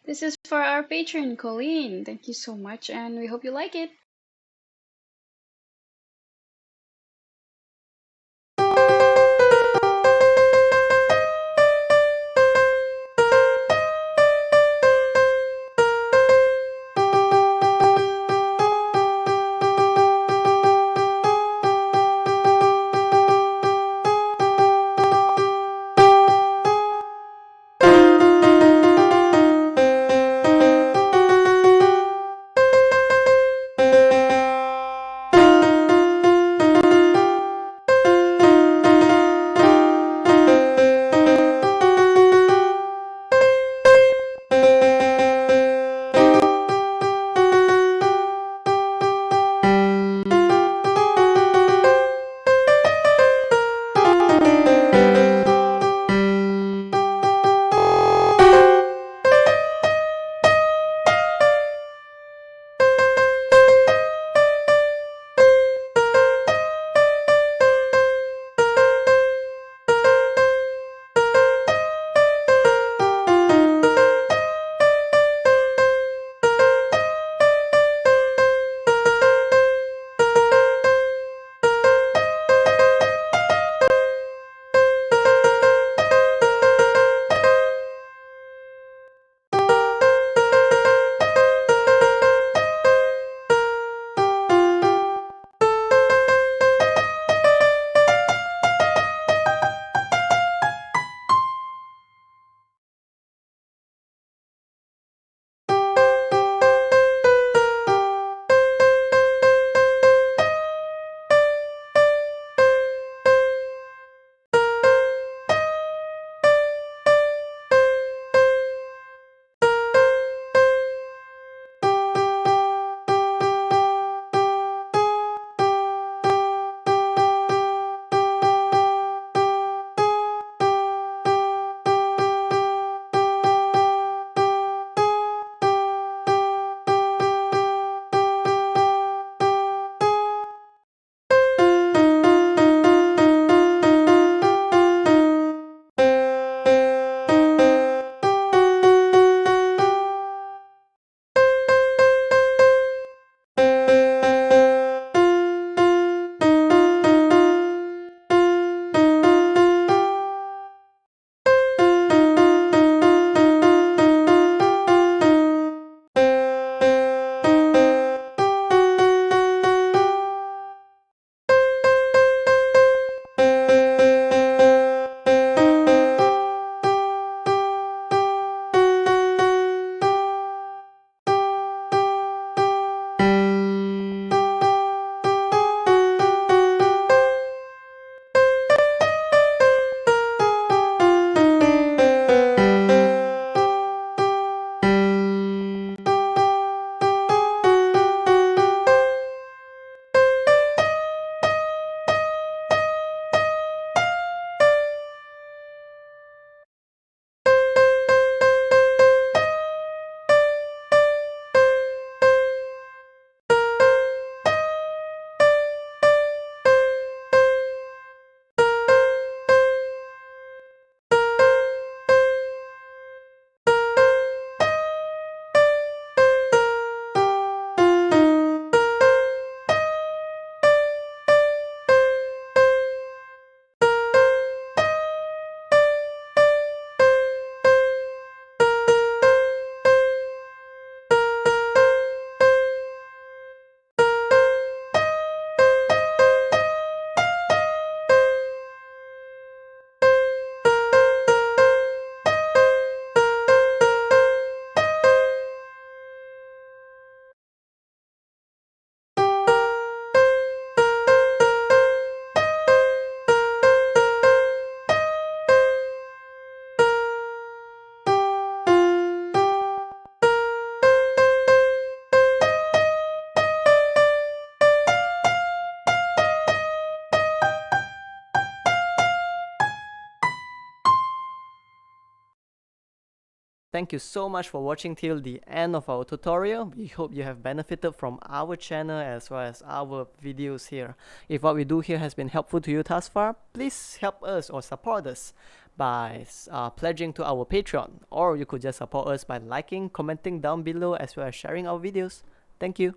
This is for our patron, Colleen. Thank you so much, and we hope you like it. Thank you so much for watching till the end of our tutorial. We hope you have benefited from our channel as well as our videos here. If what we do here has been helpful to you thus far, please help us or support us by pledging to our Patreon, or you could just support us by liking, commenting down below, as well as sharing our videos. Thank you.